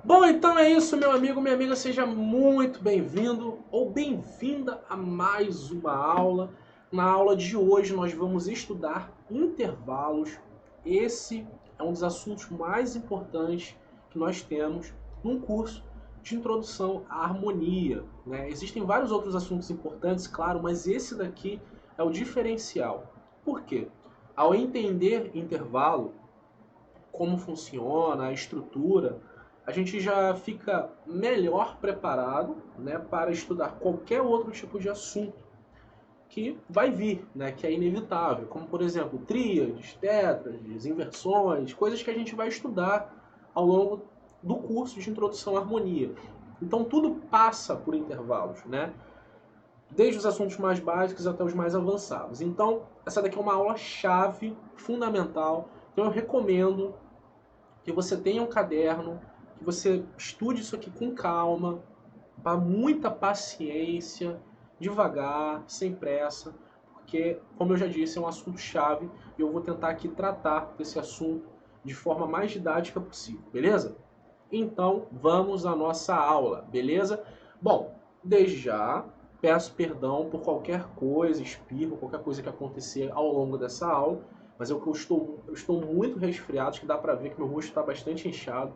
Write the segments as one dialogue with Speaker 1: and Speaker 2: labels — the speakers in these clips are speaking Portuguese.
Speaker 1: Bom, então é isso, meu amigo, minha amiga, seja muito bem-vindo ou bem-vinda a mais uma aula. Na aula de hoje nós vamos estudar intervalos. Esse é um dos assuntos mais importantes que nós temos num curso de introdução à harmonia, né? Existem vários outros assuntos importantes, claro, mas esse daqui é o diferencial. Por quê? Ao entender intervalo, como funciona, a estrutura, a gente já fica melhor preparado, né, para estudar qualquer outro tipo de assunto que vai vir, né, que é inevitável, como por exemplo tríades, tétrades, inversões, coisas que a gente vai estudar ao longo do curso de introdução à harmonia. Então tudo passa por intervalos, né? Desde os assuntos mais básicos até os mais avançados. Então, essa daqui é uma aula chave, fundamental. Então eu recomendo que você tenha um caderno, que você estude isso aqui com calma, com muita paciência, devagar, sem pressa, porque, como eu já disse, é um assunto chave e eu vou tentar aqui tratar desse assunto de forma mais didática possível, beleza? Então, vamos à nossa aula, beleza? Bom, desde já, peço perdão por qualquer coisa, espirro, qualquer coisa que acontecer ao longo dessa aula, mas eu estou muito resfriado, acho que dá pra ver que meu rosto está bastante inchado,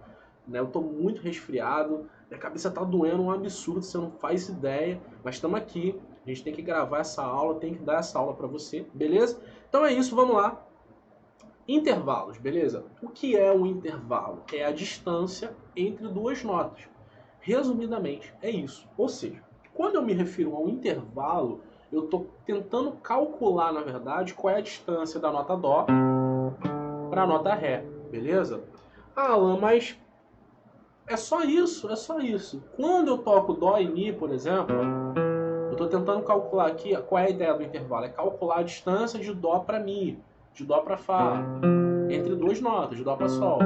Speaker 1: né? Eu estou muito resfriado, minha cabeça está doendo um absurdo, você não faz ideia, mas estamos aqui, a gente tem que gravar essa aula, tem que dar essa aula para você, beleza? Então é isso, vamos lá. Intervalos, beleza? O que é um intervalo? É a distância entre duas notas. Resumidamente, é isso. Ou seja, quando eu me refiro ao intervalo, eu estou tentando calcular, na verdade, qual é a distância da nota Dó para a nota Ré, beleza? Ah, Alan, mas é só isso, é só isso. Quando eu toco Dó e Mi, por exemplo, eu estou tentando calcular aqui qual é a ideia do intervalo. É calcular a distância de Dó para Mi, de Dó para Fá, entre duas notas, de Dó para Sol,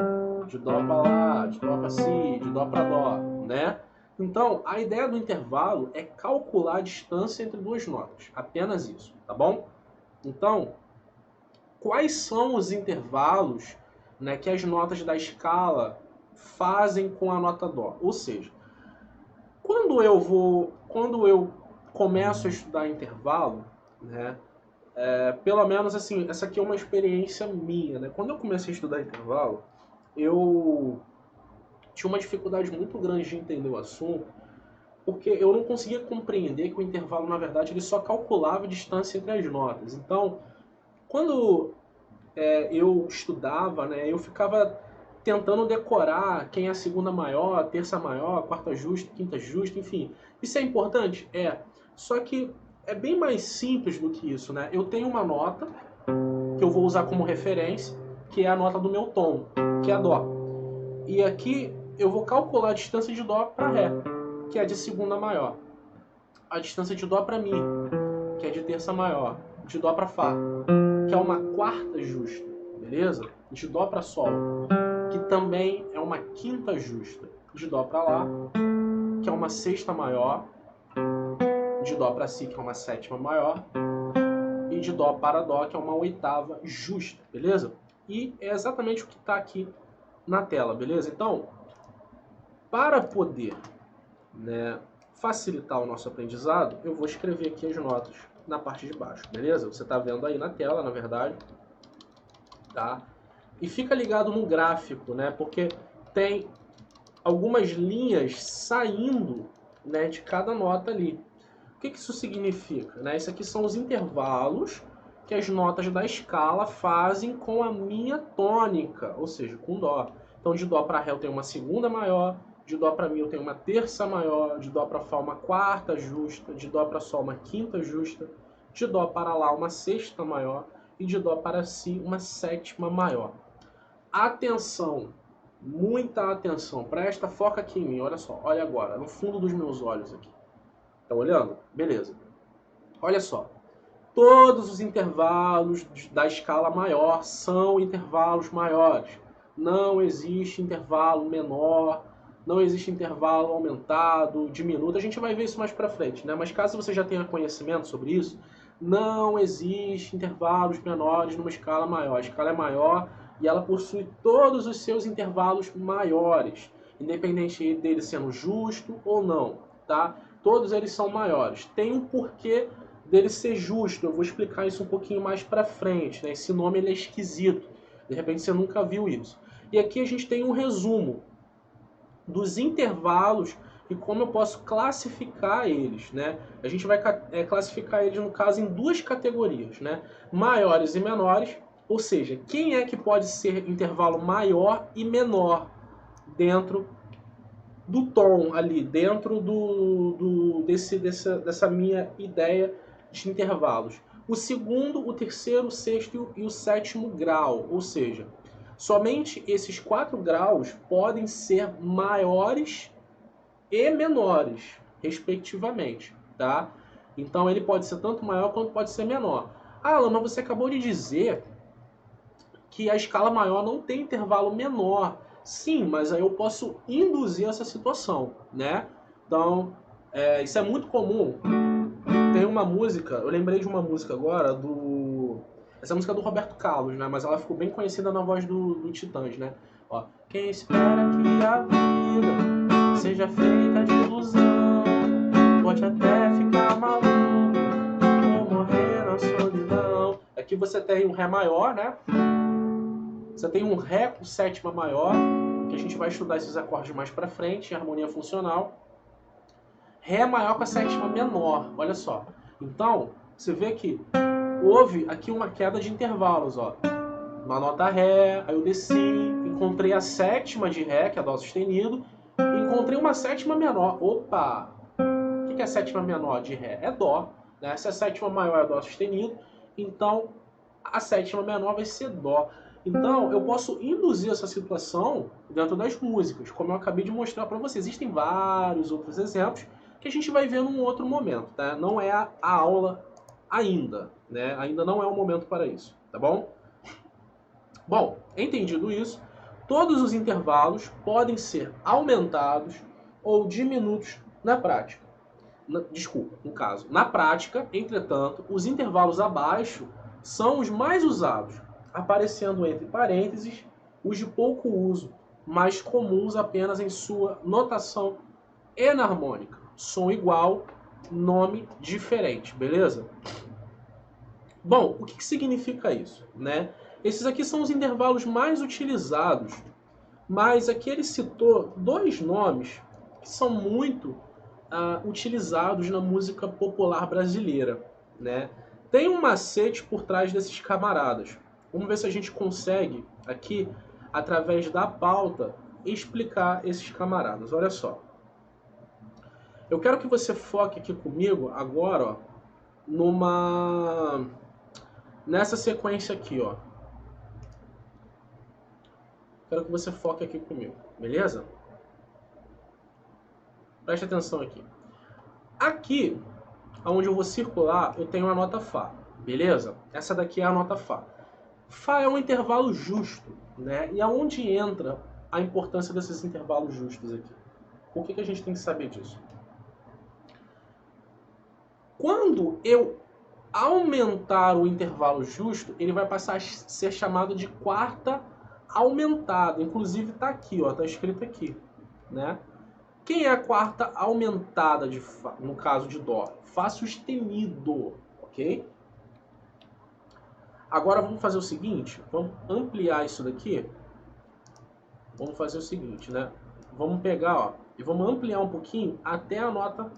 Speaker 1: de Dó para Lá, de Dó para Si, de Dó para Dó, né? Então, a ideia do intervalo é calcular a distância entre duas notas. Apenas isso, tá bom? Então, quais são os intervalos, né, que as notas da escala fazem com a nota Dó? Ou seja, quando eu começo a estudar intervalo, né, pelo menos assim, essa aqui é uma experiência minha, né? Quando eu comecei a estudar intervalo, eu tinha uma dificuldade muito grande de entender o assunto, porque eu não conseguia compreender que o intervalo, na verdade, ele só calculava a distância entre as notas. Então, quando eu estudava, né, eu ficava tentando decorar quem é a segunda maior, a terça maior, a quarta justa, a quinta justa, enfim. Isso é importante? É. Só que é bem mais simples do que isso, né? Eu tenho uma nota que eu vou usar como referência, que é a nota do meu tom, que é Dó. E aqui eu vou calcular a distância de Dó para Ré, que é de segunda maior. A distância de Dó para Mi, que é de terça maior. De Dó para Fá, que é uma quarta justa, beleza? De Dó para Sol, que também é uma quinta justa. De Dó para Lá, que é uma sexta maior. De Dó para Si, que é uma sétima maior. E de Dó para Dó, que é uma oitava justa, beleza? E é exatamente o que está aqui na tela, beleza? Então, para poder, né, facilitar o nosso aprendizado, eu vou escrever aqui as notas na parte de baixo, beleza? Você está vendo aí na tela, na verdade, tá? E fica ligado no gráfico, né? Porque tem algumas linhas saindo, né, de cada nota ali. O que isso significa? Né? Isso aqui são os intervalos que as notas da escala fazem com a minha tônica, ou seja, com Dó. Então, de Dó para Ré eu tenho uma segunda maior, de Dó para Mi eu tenho uma terça maior, de Dó para Fá uma quarta justa, de Dó para Sol uma quinta justa, de Dó para Lá uma sexta maior e de Dó para Si uma sétima maior. Atenção, muita atenção, presta, foca aqui em mim, olha só, olha agora, no fundo dos meus olhos aqui. Tá olhando? Beleza. Olha só, todos os intervalos da escala maior são intervalos maiores. Não existe intervalo menor, não existe intervalo aumentado, diminuto. A gente vai ver isso mais pra frente, né? Mas caso você já tenha conhecimento sobre isso, não existe intervalos menores numa escala maior. A escala é maior e ela possui todos os seus intervalos maiores. independente dele sendo justo ou não, tá? Todos eles são maiores. Tem um porquê dele ser justo, eu vou explicar isso um pouquinho mais pra frente, né? Esse nome ele é esquisito, de repente você nunca viu isso. E aqui a gente tem um resumo dos intervalos e como eu posso classificar eles, né? A gente vai classificar eles, no caso, em duas categorias, né? Maiores e menores, ou seja, quem é que pode ser intervalo maior e menor dentro do tom ali, dentro dessa minha ideia de intervalos. O segundo, o terceiro, o sexto e o sétimo grau, ou seja, somente esses 4 graus podem ser maiores e menores, respectivamente, tá? Então ele pode ser tanto maior quanto pode ser menor. Ah, Alan, mas você acabou de dizer que a escala maior não tem intervalo menor. Sim, mas aí eu posso induzir essa situação, né? Então, isso é muito comum. Tem uma música, eu lembrei de uma música agora, essa música é do Roberto Carlos, né? Mas ela ficou bem conhecida na voz do Titãs, né? Ó, quem espera que a vida seja feita de ilusão, pode até ficar maluco ou morrer na solidão. Aqui você tem um Ré maior, né? Você tem um Ré com sétima maior, que a gente vai estudar esses acordes mais pra frente, em harmonia funcional. Ré maior com a sétima menor, olha só. Então, você vê que houve aqui uma queda de intervalos, ó. Uma nota Ré, aí eu desci, encontrei a sétima de Ré, que é Dó sustenido, e encontrei uma sétima menor. Opa! O que é a sétima menor de Ré? É Dó, né? Se a sétima maior é Dó sustenido, então a sétima menor vai ser Dó. Então, eu posso induzir essa situação dentro das músicas, como eu acabei de mostrar para vocês. Existem vários outros exemplos que a gente vai ver num outro momento, tá? Não é a aula ainda, né? Ainda não é o momento para isso, tá bom? Bom, entendido isso, todos os intervalos podem ser aumentados ou diminutos na prática. Desculpa, no caso. Na prática, entretanto, os intervalos abaixo são os mais usados, aparecendo entre parênteses os de pouco uso, mais comuns apenas em sua notação enarmônica. Som igual, nome diferente, beleza? Bom, o que significa isso, né? Esses aqui são os intervalos mais utilizados, mas aqui ele citou 2 nomes que são muito utilizados na música popular brasileira, né? Tem um macete por trás desses camaradas. Vamos ver se a gente consegue aqui, através da pauta, explicar esses camaradas. Olha só. Eu quero que você foque aqui comigo agora, ó, nessa sequência aqui, ó. Quero que você foque aqui comigo, beleza? Preste atenção aqui. Aqui, onde eu vou circular, eu tenho a nota Fá, beleza? Essa daqui é a nota Fá. Fá é um intervalo justo, né? E aonde entra a importância desses intervalos justos aqui? Por que a gente tem que saber disso? Quando eu aumentar o intervalo justo, ele vai passar a ser chamado de quarta aumentada. Inclusive está aqui, ó, tá escrito aqui, né? Quem é a quarta aumentada de Fá, no caso de Dó? Fá sustenido, ok? Agora vamos fazer o seguinte, vamos ampliar isso daqui. Vamos fazer o seguinte, né? Vamos pegar, ó, e vamos ampliar um pouquinho até a nota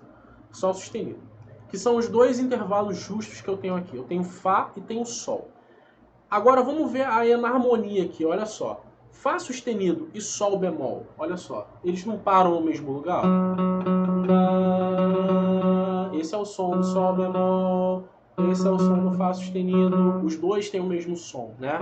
Speaker 1: Sol sustenido, que são os 2 intervalos justos que eu tenho aqui. Eu tenho Fá e tenho Sol. Agora vamos ver a enarmonia aqui, olha só. Fá sustenido e Sol bemol, olha só. Eles não param no mesmo lugar? Esse é o som do Sol bemol, esse é o som do Fá sustenido. Os 2 têm o mesmo som, né?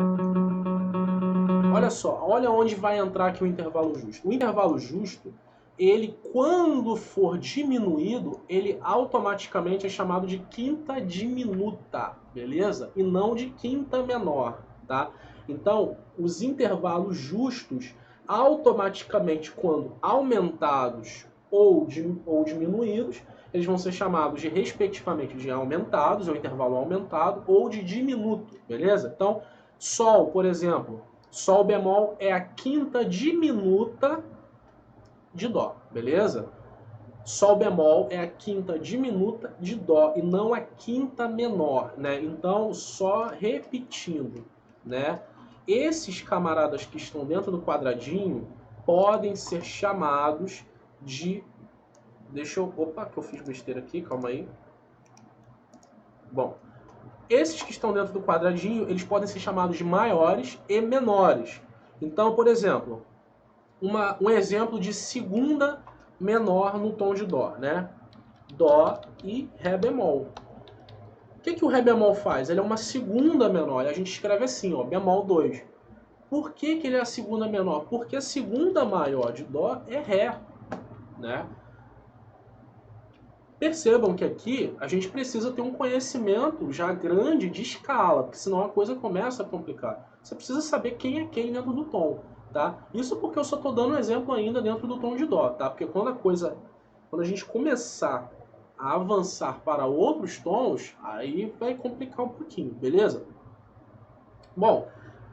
Speaker 1: Olha só, olha onde vai entrar aqui o intervalo justo. O intervalo justo, ele, quando for diminuído, ele automaticamente é chamado de quinta diminuta, beleza? E não de quinta menor, tá? Então, os intervalos justos, automaticamente, quando aumentados ou diminuídos, eles vão ser chamados de, respectivamente, de aumentados, é o intervalo aumentado, ou de diminuto, beleza? Então, Sol, por exemplo, Sol bemol é a quinta diminuta de Dó, beleza? Sol bemol é a quinta diminuta de Dó e não a quinta menor, né? Então, só repetindo, né? Esses camaradas que estão dentro do quadradinho podem ser chamados de... Deixa eu... Opa, que eu fiz besteira aqui, calma aí. Bom, esses que estão dentro do quadradinho, eles podem ser chamados de maiores e menores. Então, por exemplo, um exemplo de segunda menor no tom de Dó, né? Dó e Ré bemol. O que o Ré bemol faz? Ele é uma segunda menor. A gente escreve assim, ó, bemol 2. Por que ele é a segunda menor? Porque a segunda maior de Dó é Ré, né? Percebam que aqui a gente precisa ter um conhecimento já grande de escala, porque senão a coisa começa a complicar. Você precisa saber quem é quem dentro do tom, tá? Isso porque eu só estou dando um exemplo ainda dentro do tom de Dó, tá? Porque quando a gente começar a avançar para outros tons, aí vai complicar um pouquinho, beleza? Bom,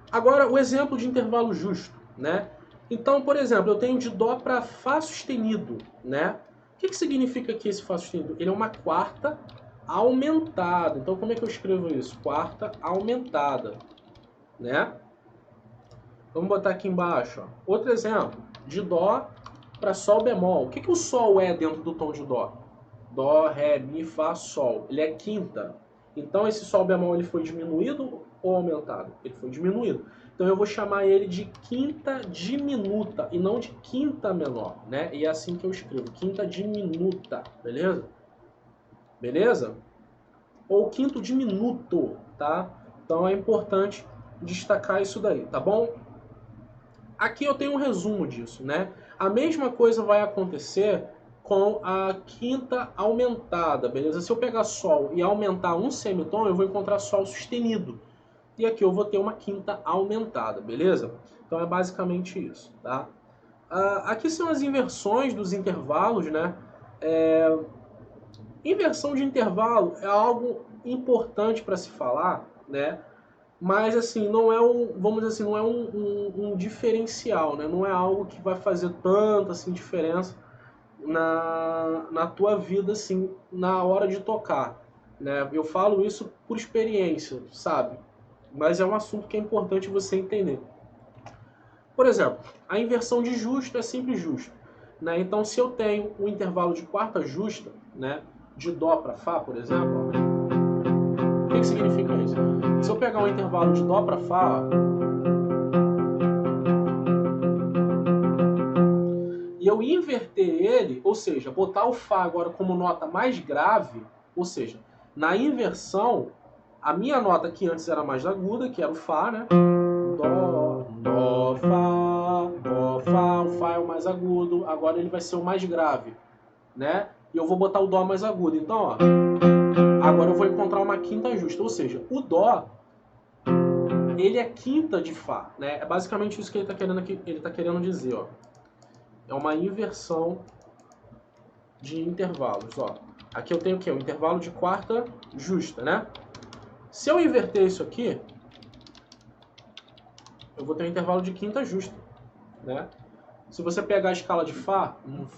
Speaker 1: agora o exemplo de intervalo justo, né? Então, por exemplo, eu tenho de Dó para Fá sustenido, né? O que significa aqui esse Fá sustenido? Ele é uma quarta aumentada. Então, como é que eu escrevo isso? Quarta aumentada, né? Vamos botar aqui embaixo, ó. Outro exemplo, de Dó para Sol bemol. O que o Sol é dentro do tom de Dó? Dó, Ré, Mi, Fá, Sol. Ele é quinta. Então, esse Sol bemol ele foi diminuído ou aumentado? Ele foi diminuído. Então, eu vou chamar ele de quinta diminuta e não de quinta menor, né? E é assim que eu escrevo, quinta diminuta, beleza? Beleza? Ou quinto diminuto, tá? Então, é importante destacar isso daí, tá bom? Aqui eu tenho um resumo disso, né? A mesma coisa vai acontecer com a quinta aumentada, beleza? Se eu pegar Sol e aumentar um semitom, eu vou encontrar Sol sustenido. E aqui eu vou ter uma quinta aumentada, beleza? Então é basicamente isso, tá? Aqui são as inversões dos intervalos, né? Inversão de intervalo é algo importante para se falar, né? Mas assim, não é vamos dizer assim, não é um diferencial, né? Não é algo que vai fazer tanta assim, diferença na tua vida, assim, na hora de tocar, né? Eu falo isso por experiência, sabe? Mas é um assunto que é importante você entender. Por exemplo, a inversão de justo é sempre justo, né? Então, se eu tenho um intervalo de quarta justa, né? De Dó para Fá, por exemplo, o que significa isso? Se eu pegar um intervalo de Dó para Fá, e eu inverter ele, ou seja, botar o Fá agora como nota mais grave, ou seja, na inversão, a minha nota que antes era mais aguda, que era o Fá, né? Dó, Dó, Fá, o Fá é o mais agudo, agora ele vai ser o mais grave, né? E eu vou botar o Dó mais agudo. Então, ó, agora eu vou encontrar uma quinta justa, ou seja, o Dó, ele é quinta de Fá, né? É basicamente isso que ele tá querendo dizer, ó. É uma inversão de intervalos, ó. Aqui eu tenho o quê? O intervalo de quarta justa, né? Se eu inverter isso aqui, eu vou ter um intervalo de quinta justa, né? Se você pegar a escala de Fá,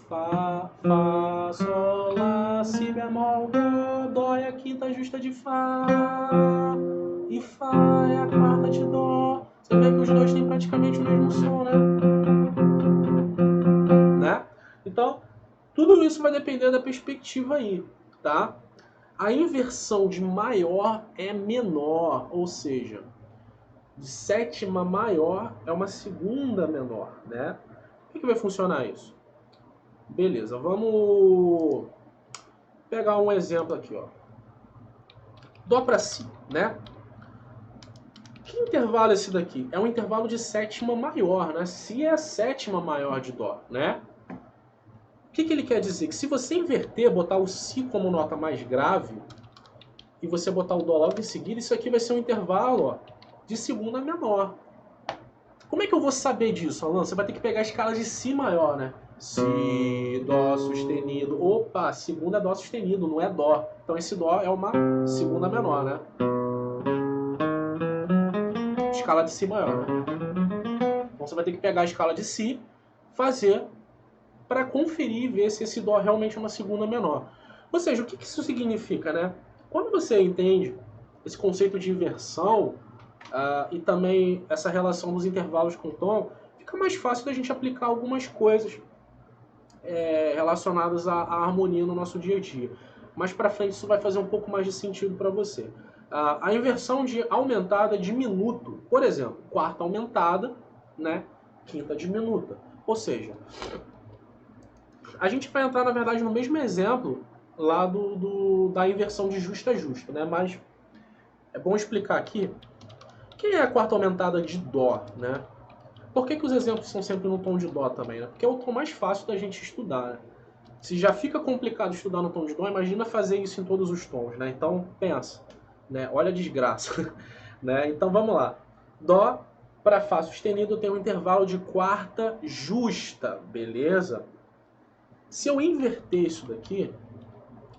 Speaker 1: Fá, Fá, Sol, Lá, Si bemol, Dó, Dó é a quinta justa de Fá, e Fá é a quarta de Dó. Você vê que os dois têm praticamente o mesmo som, né? Então, tudo isso vai depender da perspectiva aí, tá? A inversão de maior é menor, ou seja, de sétima maior é uma segunda menor, né? Como é que vai funcionar isso? Beleza, vamos pegar um exemplo aqui, ó. Dó para Si, né? Que intervalo é esse daqui? É um intervalo de sétima maior, né? Si é a sétima maior de Dó, né? O que ele quer dizer? Que se você inverter, botar o Si como nota mais grave, e você botar o Dó logo em seguida, isso aqui vai ser um intervalo, ó, de segunda menor. Como é que eu vou saber disso, Alan? Você vai ter que pegar a escala de Si maior, né? Si, Dó sustenido. Opa, segunda é Dó sustenido, não é Dó. Então esse Dó é uma segunda menor, né? Escala de Si maior, né? Então você vai ter que pegar a escala de Si, fazer para conferir e ver se esse Dó realmente é uma segunda menor. Ou seja, o que isso significa, né? Quando você entende esse conceito de inversão e também essa relação dos intervalos com o tom, fica mais fácil da gente aplicar algumas coisas relacionadas à harmonia no nosso dia a dia. Mais para frente isso vai fazer um pouco mais de sentido para você. A inversão de aumentada diminuto, por exemplo, quarta aumentada, né? Quinta diminuta. Ou seja, a gente vai entrar, na verdade, no mesmo exemplo lá da inversão de justa a justa, né? Mas é bom explicar aqui o que é a quarta aumentada de Dó, né? Por que os exemplos são sempre no tom de Dó também, né? Porque é o tom mais fácil da gente estudar, né? Se já fica complicado estudar no tom de Dó, imagina fazer isso em todos os tons, né? Então, pensa, né? Olha a desgraça, né? Então, vamos lá. Dó para Fá sustenido tem um intervalo de quarta justa, beleza? Se eu inverter isso daqui,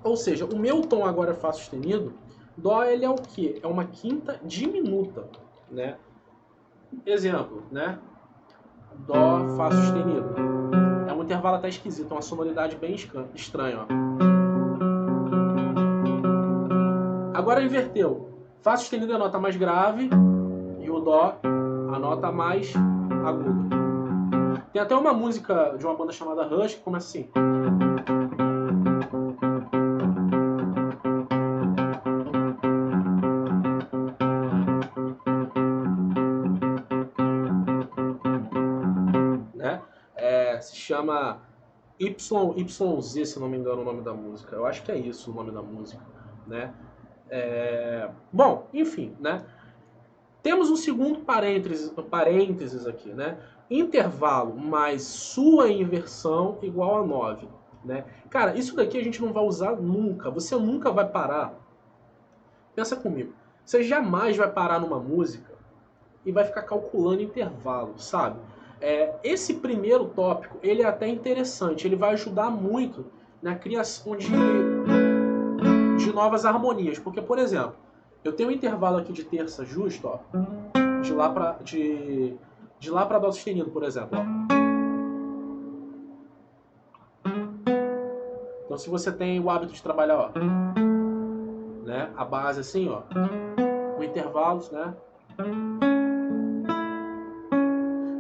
Speaker 1: ou seja, o meu tom agora é Fá sustenido, Dó ele é o quê? É uma quinta diminuta, né? Exemplo, né? Dó, Fá sustenido. É um intervalo até esquisito, uma sonoridade bem estranha, ó. Agora inverteu. Fá sustenido é a nota mais grave e o Dó a nota mais aguda. Tem até uma música de uma banda chamada Rush que começa assim. Né? Se chama YZ, se não me engano o nome da música. Eu acho que é isso o nome da música, né? Bom, enfim, né? Temos um segundo parênteses aqui, né? Intervalo mais sua inversão igual a 9, né? Cara, isso daqui a gente não vai usar nunca. Você nunca vai parar. Pensa comigo. Você jamais vai parar numa música e vai ficar calculando intervalo, sabe? Esse primeiro tópico, ele é até interessante. Ele vai ajudar muito na criação de novas harmonias. Porque, por exemplo, eu tenho um intervalo aqui de terça justo, ó, de lá para Dó sustenido, por exemplo. Ó. Então, se você tem o hábito de trabalhar, ó, né, a base assim, ó, com intervalos, né,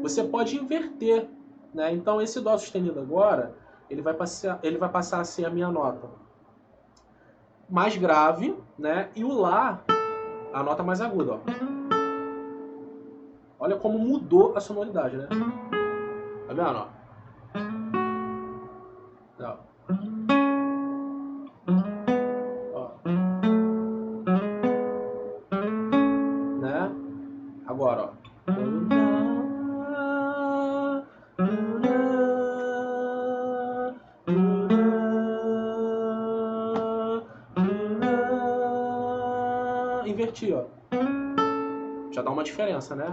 Speaker 1: você pode inverter, né? Então, esse Dó sustenido agora, ele vai passar a ser a minha nota mais grave, né? E o Lá, a nota mais aguda, ó. Olha como mudou a sonoridade, né? Tá vendo, ó? Ó. Né? Agora, ó. Inverti, ó. Já dá uma diferença, né?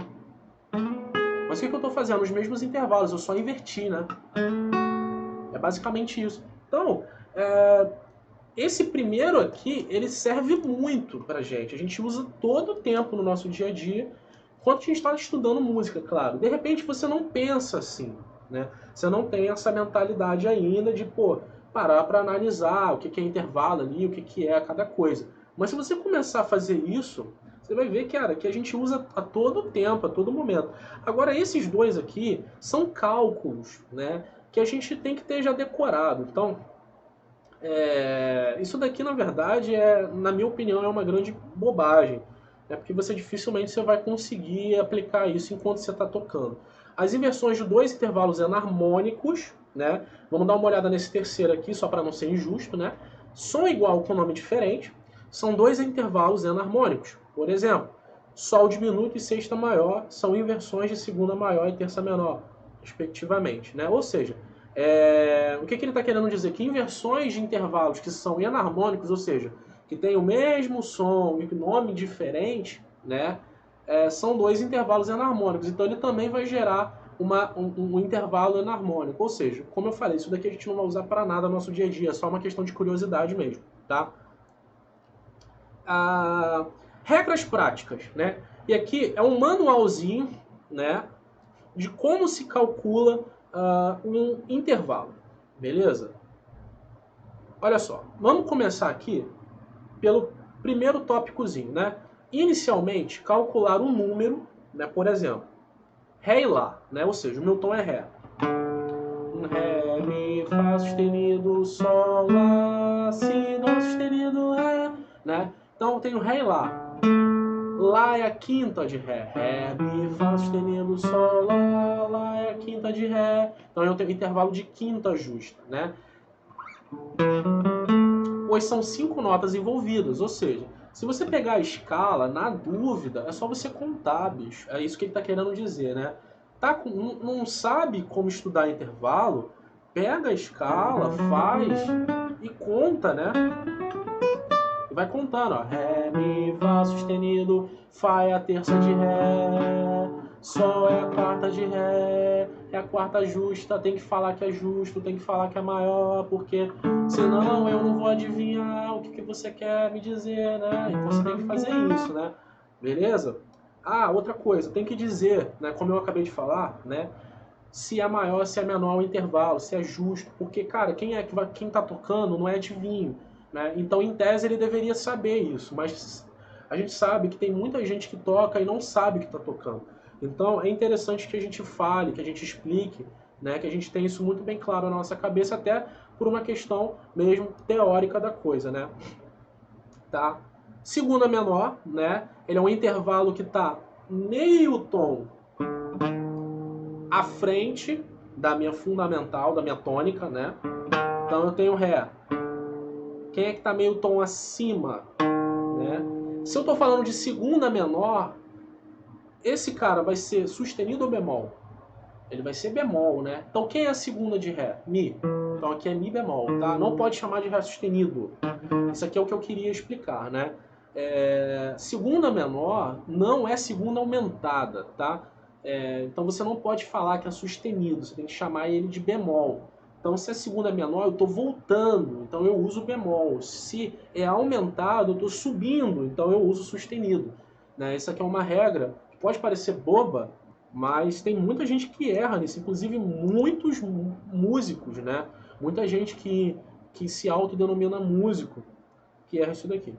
Speaker 1: Mas o que eu estou fazendo? Os mesmos intervalos, eu só inverti, né? É basicamente isso. Então, esse primeiro aqui, ele serve muito pra gente. A gente usa todo o tempo no nosso dia a dia, enquanto a gente está estudando música, claro. De repente você não pensa assim, né? Você não tem essa mentalidade ainda de, parar para analisar o que é intervalo ali, o que é cada coisa. Mas se você começar a fazer isso, você vai ver, cara, que a gente usa a todo tempo, a todo momento. Agora, esses dois aqui são cálculos, né, que a gente tem que ter já decorado. Então, isso daqui, na verdade, na minha opinião, é uma grande bobagem. Né, porque dificilmente vai conseguir aplicar isso enquanto você está tocando. As inversões de dois intervalos enarmônicos, né, vamos dar uma olhada nesse terceiro aqui, só para não ser injusto, né, som igual com nome diferente, são dois intervalos enarmônicos. Por exemplo, Sol diminuto e sexta maior são inversões de segunda maior e terça menor, respectivamente. Né? Ou seja, o que ele está querendo dizer? Que inversões de intervalos que são enarmônicos, ou seja, que tem o mesmo som e nome diferente, né, são dois intervalos enarmônicos. Então ele também vai gerar um intervalo enarmônico. Ou seja, como eu falei, isso daqui a gente não vai usar para nada no nosso dia a dia, é só uma questão de curiosidade mesmo. Tá? Regras práticas, né? E aqui é um manualzinho, né, de como se calcula um intervalo. Beleza? Olha só, vamos começar aqui pelo primeiro tópicozinho, né? Inicialmente, calcular um número, né? Por exemplo, Ré e Lá, né? Ou seja, o meu tom é Ré. Ré, Mi, Fá sustenido, Sol, Lá, Si, Dó sustenido, Ré, né? Então eu tenho Ré e Lá. Lá é a quinta de Ré. Ré, Mi, Fá sustenido, Sol, Lá, Lá é a quinta de Ré. Então eu tenho intervalo de quinta justa, né? Pois são 5 notas envolvidas, ou seja, se você pegar a escala, na dúvida, é só você contar, bicho. É isso que ele está querendo dizer, né? Não sabe como estudar intervalo? Pega a escala, faz e conta, né? E vai contando, ó. Ré, Mi, Fá sustenido, Fá é a terça de Ré, Sol é a quarta de Ré, é a quarta justa, tem que falar que é justo, tem que falar que é maior, porque senão eu não vou adivinhar o que você quer me dizer, né? Então você tem que fazer isso, né? Beleza? Ah, outra coisa, tem que dizer, né, como eu acabei de falar, né, se é maior, se é menor o intervalo, se é justo, porque, cara, quem tá tocando não é adivinho, né? Então, em tese, ele deveria saber isso, mas a gente sabe que tem muita gente que toca e não sabe que tá tocando. Então, é interessante que a gente fale, que a gente explique, né, que a gente tenha isso muito bem claro na nossa cabeça, até por uma questão mesmo teórica da coisa, né? Tá? Segunda menor, né? Ele é um intervalo que tá meio tom à frente da minha fundamental, da minha tônica, né? Então eu tenho Ré. Quem é que tá meio tom acima, né? Se eu tô falando de segunda menor, esse cara vai ser sustenido ou bemol? Ele vai ser bemol, né? Então quem é a segunda de Ré? Mi. Então aqui é Mi bemol, tá? Não pode chamar de Ré sustenido. Isso aqui é o que eu queria explicar, né? Segunda menor não é segunda aumentada, tá? Então você não pode falar que é sustenido, você tem que chamar ele de bemol. Então se a segunda é menor, eu estou voltando, então eu uso bemol. Se é aumentado, eu estou subindo, então eu uso sustenido. Né? Isso aqui é uma regra que pode parecer boba, mas tem muita gente que erra nisso, inclusive muitos músicos, né? Muita gente que se autodenomina músico, que erra isso daqui.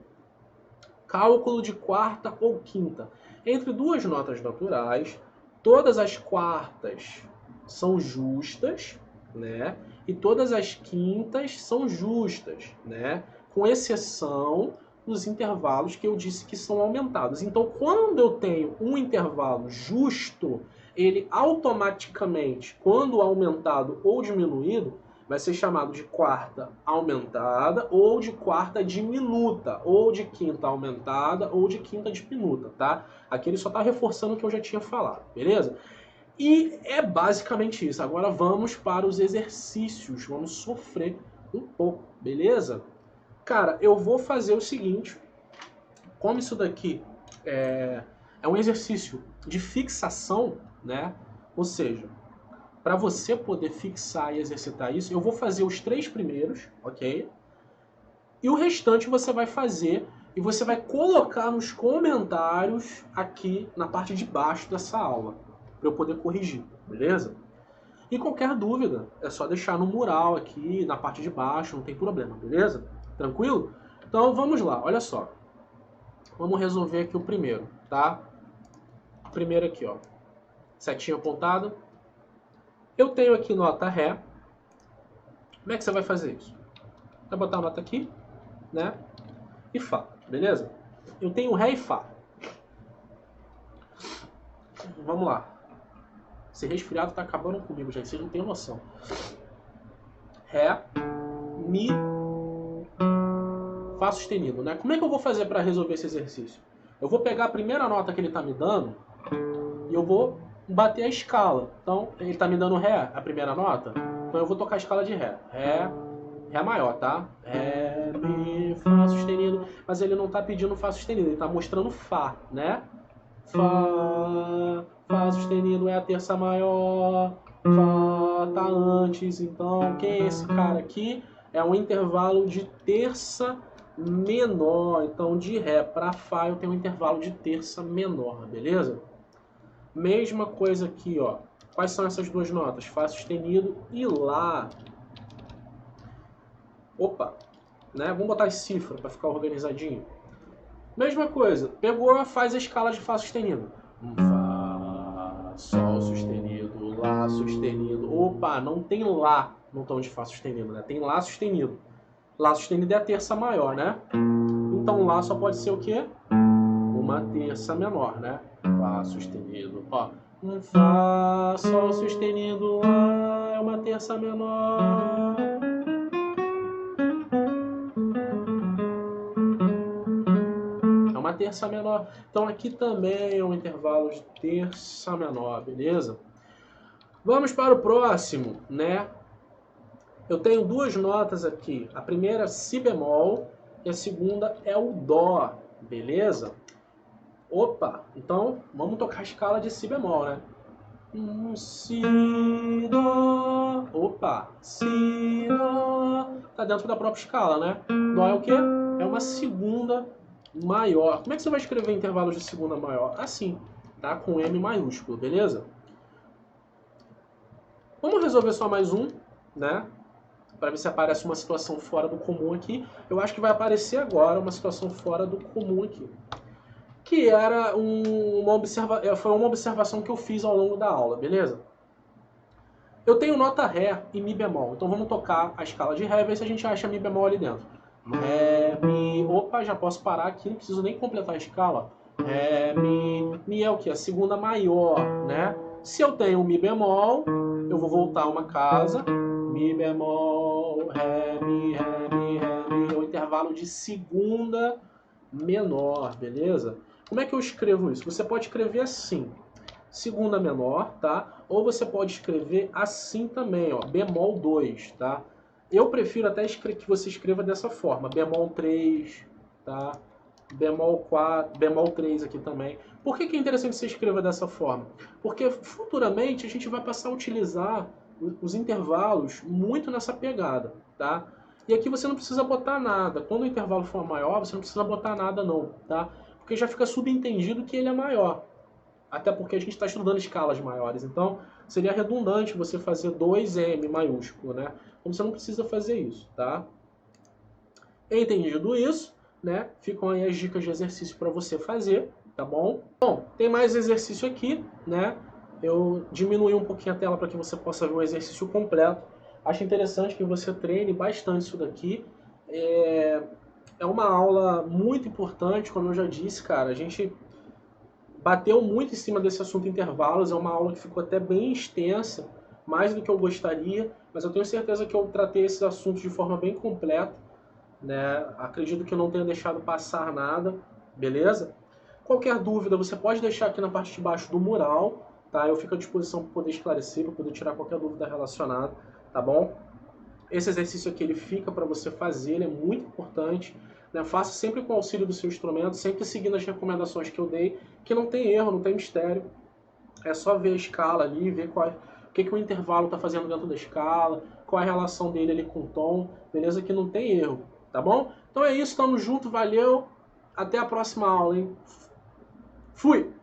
Speaker 1: Cálculo de quarta ou quinta. Entre duas notas naturais, todas as quartas são justas, né? E todas as quintas são justas, né? Com exceção dos intervalos que eu disse que são aumentados. Então, quando eu tenho um intervalo justo, ele automaticamente, quando aumentado ou diminuído, vai ser chamado de quarta aumentada ou de quarta diminuta, ou de quinta aumentada ou de quinta diminuta, tá? Aqui ele só está reforçando o que eu já tinha falado, beleza? E é basicamente isso. Agora vamos para os exercícios, vamos sofrer um pouco, beleza? Cara, eu vou fazer o seguinte, como isso daqui é um exercício de fixação, né? Ou seja, para você poder fixar e exercitar isso, eu vou fazer os 3 primeiros, ok? E o restante você vai fazer e você vai colocar nos comentários aqui na parte de baixo dessa aula, para eu poder corrigir, beleza? E qualquer dúvida, é só deixar no mural aqui, na parte de baixo, não tem problema, beleza? Tranquilo? Então vamos lá, olha só. Vamos resolver aqui o primeiro, tá? O primeiro aqui, ó. Setinha apontada. Eu tenho aqui nota Ré. Como é que você vai fazer isso? Vai botar a nota aqui, né? E Fá, beleza? Eu tenho Ré e Fá. Vamos lá. Esse resfriado tá acabando comigo, gente. Vocês não têm noção. Ré, Mi, Fá sustenido, né? Como é que eu vou fazer para resolver esse exercício? Eu vou pegar a primeira nota que ele tá me dando e eu vou bater a escala. Então, ele tá me dando Ré, a primeira nota. Então eu vou tocar a escala de Ré. Ré maior, tá? Ré, Mi, Fá sustenido. Mas ele não tá pedindo Fá sustenido, ele tá mostrando Fá, né? Fá sustenido é a terça maior. Fá tá antes. Então, quem é esse cara aqui? É um intervalo de terça menor. Então, de Ré para Fá eu tenho um intervalo de terça menor, beleza? Mesma coisa aqui, ó. Quais são essas duas notas? Fá sustenido e Lá. Opa, né? Vamos botar as cifras para ficar organizadinho. Mesma coisa, pegou, faz a escala de Fá sustenido. Fá, Sol sustenido, Lá sustenido. Opa, não tem Lá no tom de Fá sustenido, né? Tem Lá sustenido. Lá sustenido é a terça maior, né? Então Lá só pode ser o quê? Uma terça menor, né? Fá sustenido. Ó, um Fá, Sol sustenido, Lá é uma terça menor. É uma terça menor. Então aqui também é um intervalo de terça menor, beleza? Vamos para o próximo, né? Eu tenho duas notas aqui. A primeira é Si bemol e a segunda é o Dó, beleza? Opa, então vamos tocar a escala de Si bemol, né? Si, Dó. Opa, Si, Dó. Tá dentro da própria escala, né? Dó é o quê? É uma segunda maior. Como é que você vai escrever intervalos de segunda maior? Assim, tá? Com M maiúsculo, beleza? Vamos resolver só mais um, né? Para ver se aparece uma situação fora do comum aqui. Eu acho que vai aparecer agora uma situação fora do comum aqui. Que era foi uma observação que eu fiz ao longo da aula, beleza? Eu tenho nota Ré e Mi bemol. Então vamos tocar a escala de Ré e ver se a gente acha Mi bemol ali dentro. Ré, Mi... Opa, já posso parar aqui, não preciso nem completar a escala. Ré, Mi... Mi é o quê? A segunda maior, né? Se eu tenho Mi bemol, eu vou voltar uma casa. Mi bemol, Ré, Mi, Ré, Mi, Ré, Mi. É o intervalo de segunda menor, beleza? Como é que eu escrevo isso? Você pode escrever assim, segunda menor, tá? Ou você pode escrever assim também, ó, bemol 2, tá? Eu prefiro até que você escreva dessa forma, bemol 3, tá? Bemol 4, bemol 3 aqui também. Por que é interessante você escreva dessa forma? Porque futuramente a gente vai passar a utilizar os intervalos muito nessa pegada, tá? E aqui você não precisa botar nada. Quando o intervalo for maior, você não precisa botar nada não, tá? Porque já fica subentendido que ele é maior. Até porque a gente está estudando escalas maiores. Então, seria redundante você fazer 2M maiúsculo, né? Então, você não precisa fazer isso, tá? Entendido isso, né? Ficam aí as dicas de exercício para você fazer, tá bom? Bom, tem mais exercício aqui, né? Eu diminui um pouquinho a tela para que você possa ver o exercício completo. Acho interessante que você treine bastante isso daqui. É uma aula muito importante, como eu já disse, cara. A gente bateu muito em cima desse assunto intervalos, é uma aula que ficou até bem extensa, mais do que eu gostaria, mas eu tenho certeza que eu tratei esses assuntos de forma bem completa, né? Acredito que eu não tenha deixado passar nada, beleza? Qualquer dúvida você pode deixar aqui na parte de baixo do mural, tá? Eu fico à disposição para poder esclarecer, para poder tirar qualquer dúvida relacionada, tá bom? Esse exercício aqui ele fica para você fazer, ele é muito importante. Né? Faça sempre com o auxílio do seu instrumento, sempre seguindo as recomendações que eu dei, que não tem erro, não tem mistério. É só ver a escala ali, ver o que o intervalo está fazendo dentro da escala, qual é a relação dele ali com o tom, beleza? Que não tem erro, tá bom? Então é isso, tamo junto, valeu, até a próxima aula, hein? Fui!